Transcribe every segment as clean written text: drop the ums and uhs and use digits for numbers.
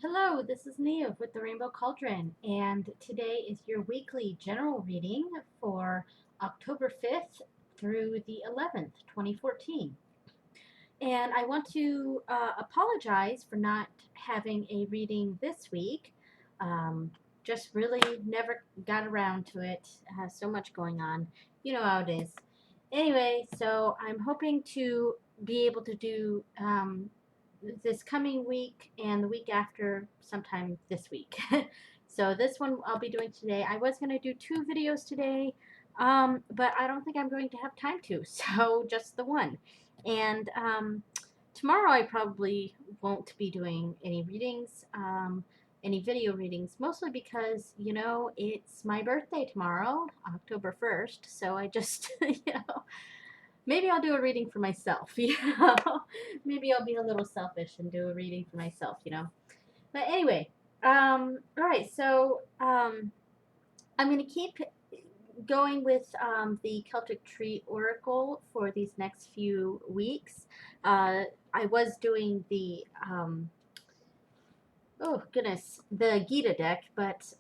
Hello, this is Neve with the Rainbow Cauldron, and today is your weekly general reading for October 5th through the 11th, 2014. And I want to apologize for not having a reading this week. Just really never got around to it. So much going on. You know how it is. Anyway, so I'm hoping to be able to do this coming week and the week after sometime this week. So this one I'll be doing today. I was going to do two videos today, but I don't think I'm going to have time to, so just the one. And tomorrow I probably won't be doing any readings, any video readings, mostly because, it's my birthday tomorrow, October 1st, so I just, maybe I'll do a reading for myself, Maybe I'll be a little selfish and do a reading for myself. But anyway, all right, so I'm going to keep going with the Celtic Tree Oracle for these next few weeks. I was doing the, oh goodness, the Gita deck, but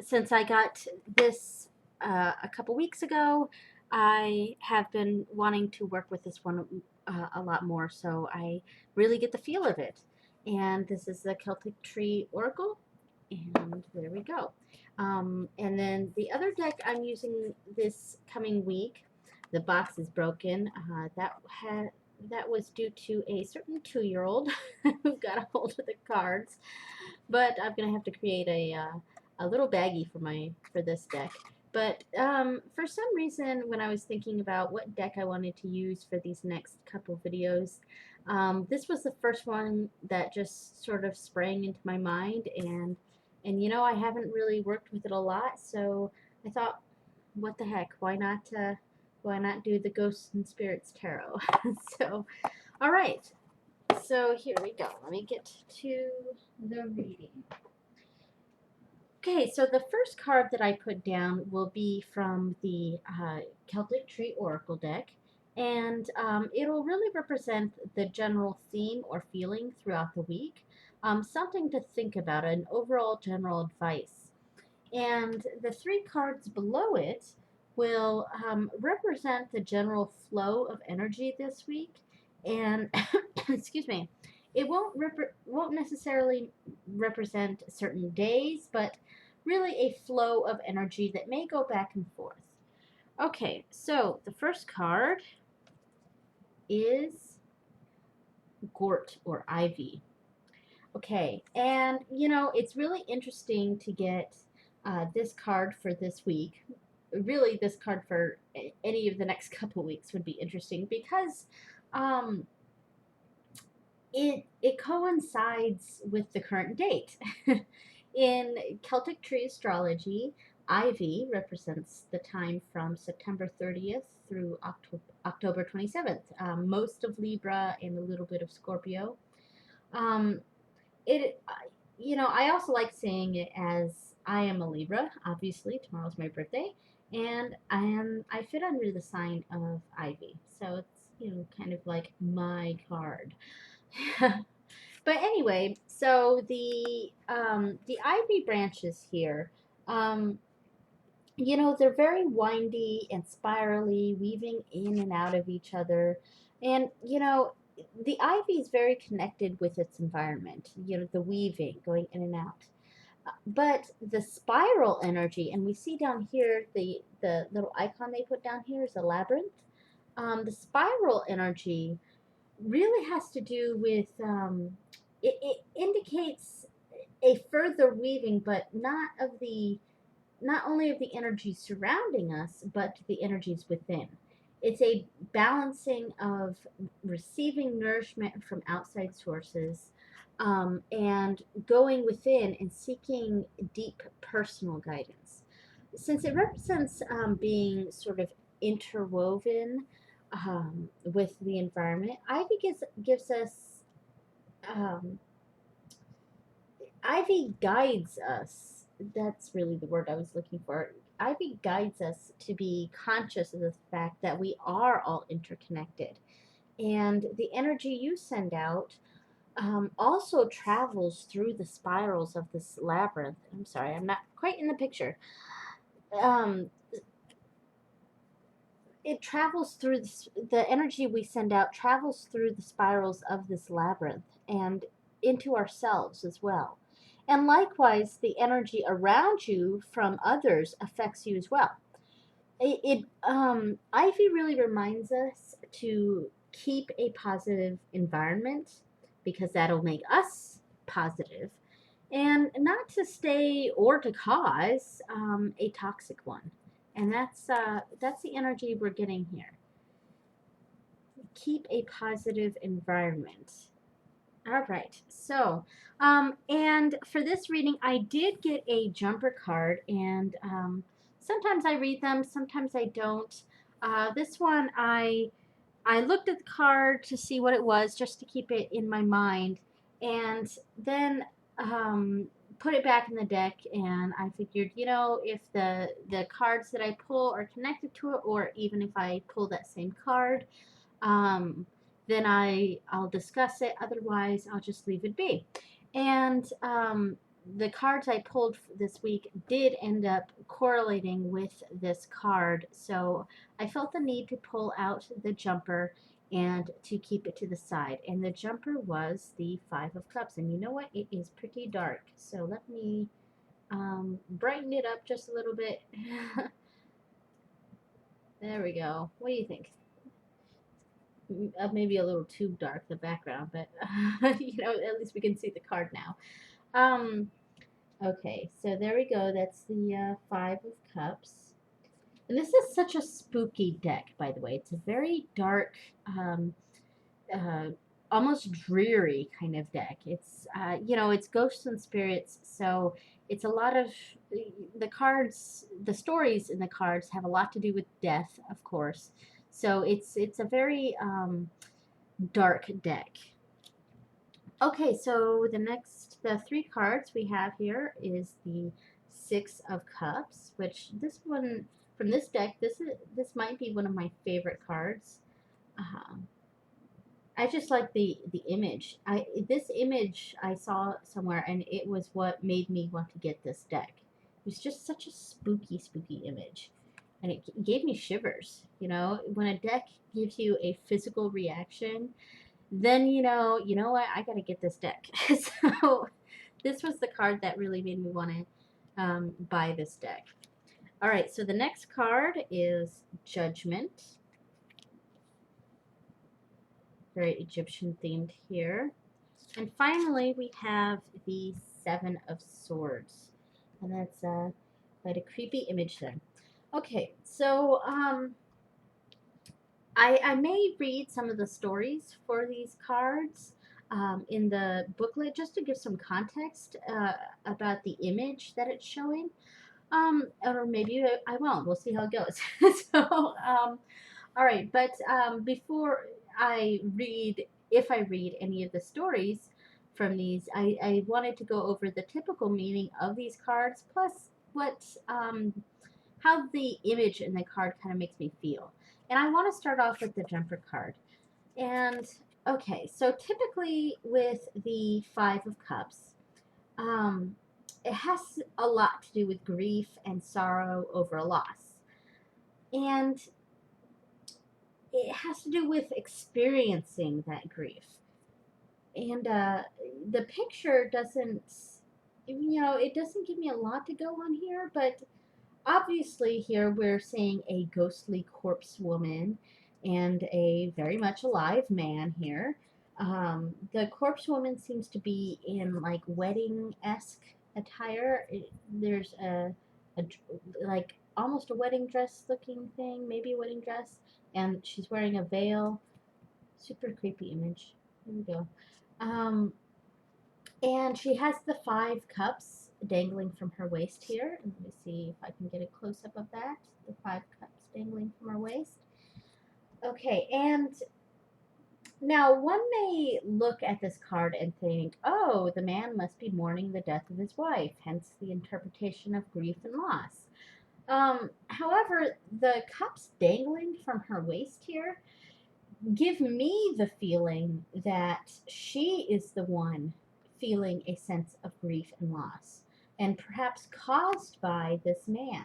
since I got this a couple weeks ago, I have been wanting to work with this one a lot more, so I really get the feel of it. And this is the Celtic Tree Oracle, and there we go. And then the other deck I'm using this coming week, the box is broken. That was due to a certain 2-year-old who got a hold of the cards, but I'm gonna have to create a little baggie for this deck. But for some reason, when I was thinking about what deck I wanted to use for these next couple videos, this was the first one that just sort of sprang into my mind, and I haven't really worked with it a lot, so I thought, what the heck, why not do the Ghosts and Spirits Tarot? So, all right. So here we go. Let me get to the reading. Okay, so the first card that I put down will be from the Celtic Tree Oracle deck, and it'll really represent the general theme or feeling throughout the week, something to think about, an overall general advice. And the three cards below it will represent the general flow of energy this week, and excuse me, it won't necessarily represent certain days, but really a flow of energy that may go back and forth. Okay, so the first card is Gort or Ivy. Okay, and it's really interesting to get this card for this week. Really, this card for any of the next couple weeks would be interesting because um, it coincides with the current date. In Celtic tree astrology, Ivy represents the time from September 30th through October 27th, most of Libra and a little bit of Scorpio. Um, it, I also like saying it as I am a Libra. Obviously, tomorrow's my birthday, and I fit under the sign of Ivy, so it's kind of like my card. But anyway, so the ivy branches here, um, they're very windy and spirally, weaving in and out of each other, and the ivy is very connected with its environment. The weaving going in and out. But the spiral energy, and we see down here the little icon they put down here is a labyrinth. The spiral energy really has to do with it indicates a further weaving, but not only of the energies surrounding us, but the energies within. It's a balancing of receiving nourishment from outside sources, and going within and seeking deep personal guidance. Since it represents being sort of interwoven with the environment, ivy gives us um, ivy guides us. That's really the word I was looking for. Ivy guides us to be conscious of the fact that we are all interconnected, and the energy you send out also travels through the spirals of this labyrinth. I'm sorry, I'm not quite in the picture. Um, it travels through the energy we send out travels through the spirals of this labyrinth and into ourselves as well. And likewise, the energy around you from others affects you as well. Ivy really reminds us to keep a positive environment because that'll make us positive, and not to stay or to cause a toxic one. And that's the energy we're getting here. Keep a positive environment. All right. So, and for this reading, I did get a jumper card, and sometimes I read them, sometimes I don't. This one, I looked at the card to see what it was, just to keep it in my mind, and then um, put it back in the deck. And I figured, if the cards that I pull are connected to it, or even if I pull that same card, um, then I'll discuss it. Otherwise, I'll just leave it be. And the cards I pulled this week did end up correlating with this card, so I felt the need to pull out the jumper and to keep it to the side. And the jumper was the Five of Cups. And you know what? It is pretty dark. So let me brighten it up just a little bit. There we go. What do you think? Maybe a little too dark, the background, but at least we can see the card now. Um, okay, so there we go. That's the Five of Cups. And this is such a spooky deck, by the way. It's a very dark, um, uh, almost dreary kind of deck. It's ghosts and spirits, so it's a lot of the cards. The stories in the cards have a lot to do with death, of course. So it's a very dark deck. Okay, so the three cards we have here is the Six of Cups, which this one from this deck, this might be one of my favorite cards. Um, I just like the image. This image I saw somewhere, and it was what made me want to get this deck. It was just such a spooky image, and it gave me shivers. When a deck gives you a physical reaction, then you know what, I gotta get this deck. So this was the card that really made me want to buy this deck. All right, so the next card is Judgment. Very Egyptian themed here. And finally, we have the Seven of Swords, and that's quite a creepy image there. Okay, so I may read some of the stories for these cards in the booklet just to give some context about the image that it's showing. Or maybe I won't. We'll see how it goes. So, all right. But before I read, if I read any of the stories from these, I wanted to go over the typical meaning of these cards, plus how the image in the card kind of makes me feel. And I want to start off with the jumper card. And okay, so typically with the Five of Cups, um, it has a lot to do with grief and sorrow over a loss. And it has to do with experiencing that grief. And the picture doesn't, it doesn't give me a lot to go on here, but obviously, here we're seeing a ghostly corpse woman and a very much alive man here. The corpse woman seems to be in like wedding-esque attire. There's a like almost a wedding dress looking thing, maybe a wedding dress, and she's wearing a veil. Super creepy image. Here we go. Um, and she has the Five Cups dangling from her waist here. And let me see if I can get a close up of that. The Five Cups dangling from her waist. Okay, and now one may look at this card and think, oh, the man must be mourning the death of his wife, hence the interpretation of grief and loss. However, the cups dangling from her waist here give me the feeling that she is the one feeling a sense of grief and loss, and perhaps caused by this man.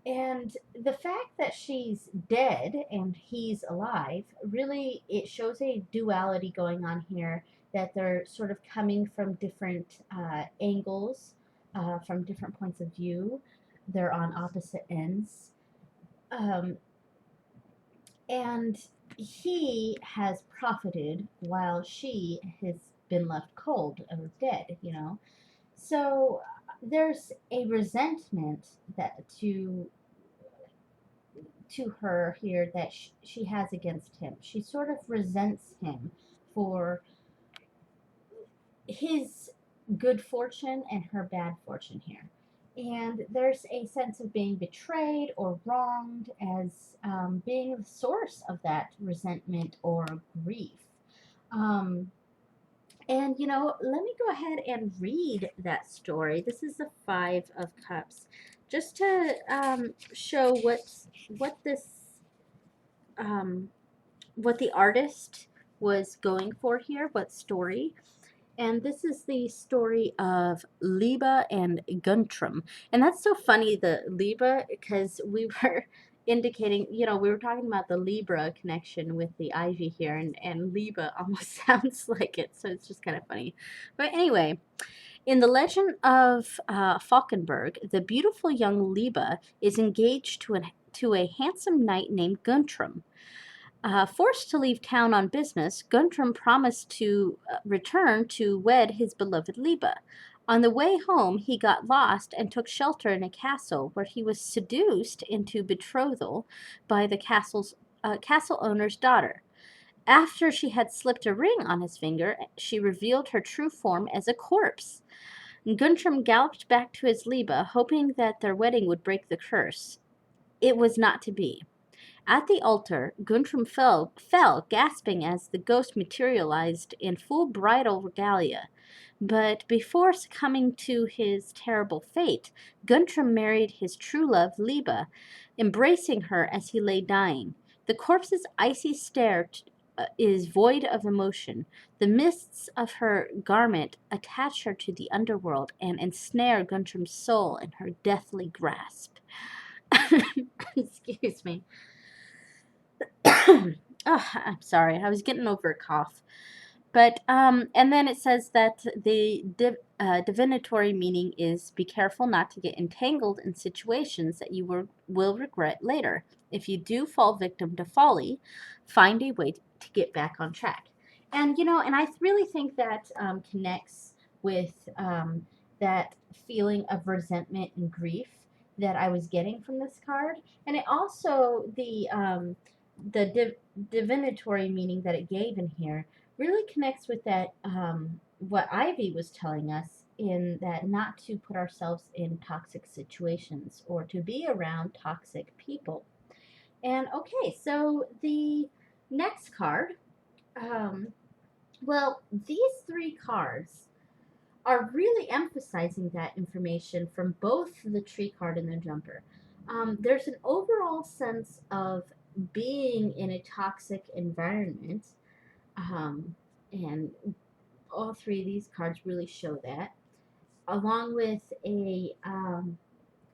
And the fact that she's dead and he's alive, really, it shows a duality going on here, that they're sort of coming from different angles, from different points of view. They're on opposite ends. Um, and he has profited while she has been left cold or dead, you know? So there's a resentment that to her here that she has against him. She sort of resents him for his good fortune and her bad fortune here. And there's a sense of being betrayed or wronged as being the source of that resentment or grief. Um, and, let me go ahead and read that story. This is the Five of Cups, just to show what this um, what the artist was going for here, what story. And this is the story of Liba and Guntram. And that's so funny, the Liba, because we were indicating, we were talking about the Libra connection with the ivy here, and Liba almost sounds like it. So it's just kind of funny. But anyway, in the legend of Falkenberg, the beautiful young Liba is engaged to a handsome knight named Guntram. Forced to leave town on business, Guntram promised to return to wed his beloved Liba. On the way home, he got lost and took shelter in a castle where he was seduced into betrothal by the castle owner's daughter. After she had slipped a ring on his finger, she revealed her true form as a corpse. Guntram galloped back to his Liba, hoping that their wedding would break the curse. It was not to be. At the altar, Guntram fell, gasping as the ghost materialized in full bridal regalia. But before succumbing to his terrible fate, Guntram married his true love, Liba, embracing her as he lay dying. The corpse's icy stare is void of emotion. The mists of her garment attach her to the underworld and ensnare Guntram's soul in her deathly grasp. Excuse me. Oh, I'm sorry. I was getting over a cough. But, and then it says that the divinatory meaning is be careful not to get entangled in situations that you will regret later. If you do fall victim to folly, find a way to get back on track. And, and I really think that connects with that feeling of resentment and grief that I was getting from this card. And it also, the divinatory meaning that it gave in here really connects with that what Ivy was telling us, in that not to put ourselves in toxic situations or to be around toxic people. And okay, so the next card, um, well, these three cards are really emphasizing that information from both the tree card and the jumper. There's an overall sense of being in a toxic environment, um, and all three of these cards really show that, along with a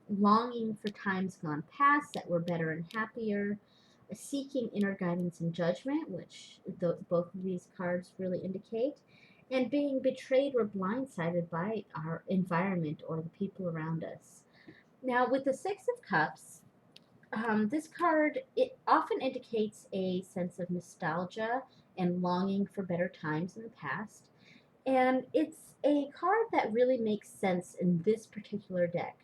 longing for times gone past that were better and happier, seeking inner guidance and judgment, which both of these cards really indicate, and being betrayed or blindsided by our environment or the people around us. Now, with the Six of Cups, this card, it often indicates a sense of nostalgia and longing for better times in the past. And it's a card that really makes sense in this particular deck,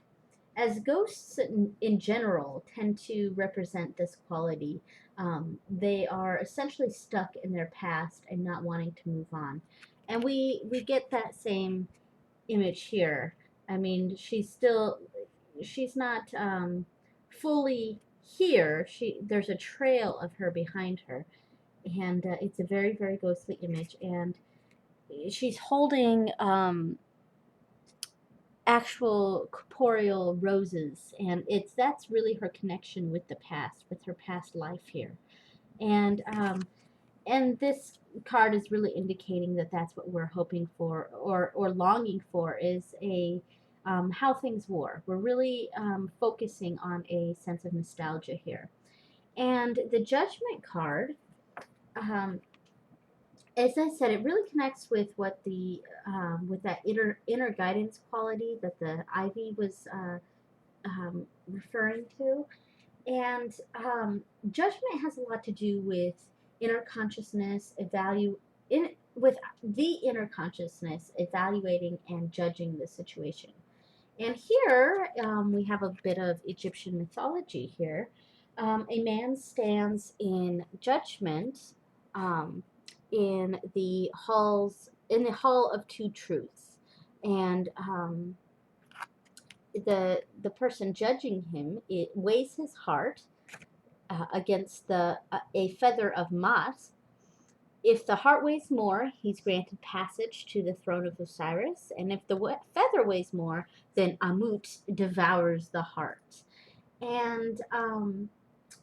as ghosts in general tend to represent this quality. They are essentially stuck in their past and not wanting to move on. And we get that same image here. I mean, she's not fully here. There's a trail of her behind her, and it's a very, very ghostly image. And she's holding actual corporeal roses, and that's really her connection with the past, with her past life here. And this card is really indicating that that's what we're hoping for, or longing for, is a how things were. We're really focusing on a sense of nostalgia here. And the Judgment card, um, as I said, it really connects with what the with that inner guidance quality that the ivy was referring to. And judgment has a lot to do with inner consciousness, with the inner consciousness evaluating and judging the situation. And here we have a bit of Egyptian mythology here. A man stands in judgment um, in the hall of two truths, and the person judging him, it weighs his heart against a feather of moss. If the heart weighs more, he's granted passage to the throne of Osiris, and if the feather weighs more, then Amut devours the heart. And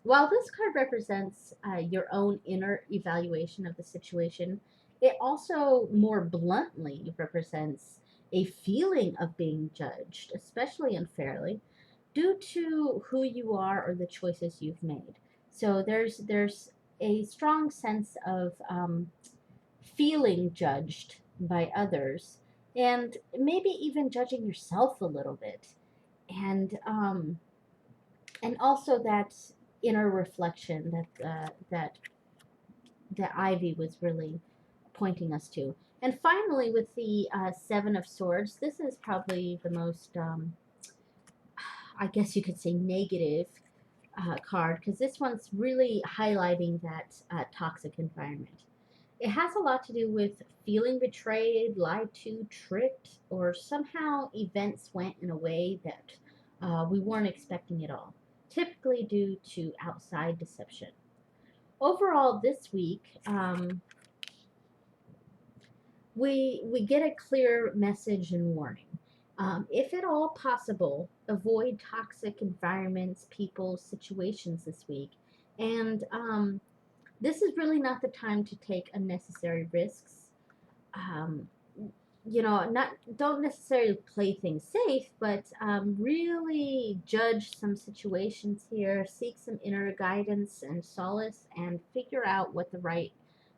while this card represents your own inner evaluation of the situation, it also more bluntly represents a feeling of being judged, especially unfairly, due to who you are or the choices you've made. So there's a strong sense of feeling judged by others, and maybe even judging yourself a little bit, and also that inner reflection that that Ivy was really pointing us to. And finally, with the Seven of Swords, this is probably the most, I guess you could say, negative card, because this one's really highlighting that toxic environment. It has a lot to do with feeling betrayed, lied to, tricked, or somehow events went in a way that we weren't expecting at all, typically due to outside deception. Overall, this week, we get a clear message and warning. If at all possible, avoid toxic environments, people, situations this week. And this is really not the time to take unnecessary risks. Um, not don't necessarily play things safe, but really judge some situations here, seek some inner guidance and solace, and figure out what the right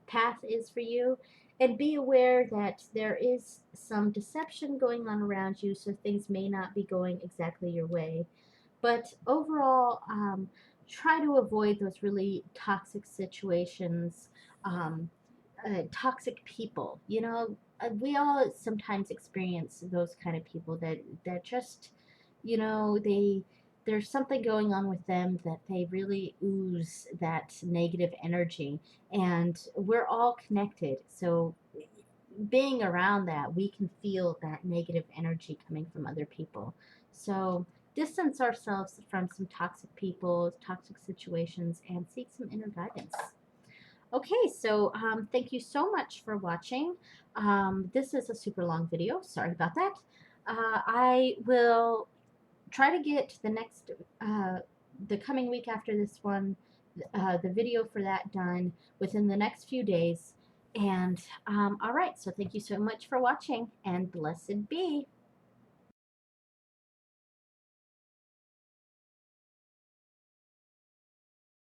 path is for you. And be aware that there is some deception going on around you, so things may not be going exactly your way. But overall, try to avoid those really toxic situations, toxic people. We all sometimes experience those kind of people that just, there's something going on with them that they really ooze that negative energy, and we're all connected. So being around that, we can feel that negative energy coming from other people. So distance ourselves from some toxic people, toxic situations, and seek some inner guidance. Okay, so thank you so much for watching. This is a super long video. Sorry about that. I will try to get the coming week after this one, the video for that done within the next few days. And all right, so thank you so much for watching, and blessed be.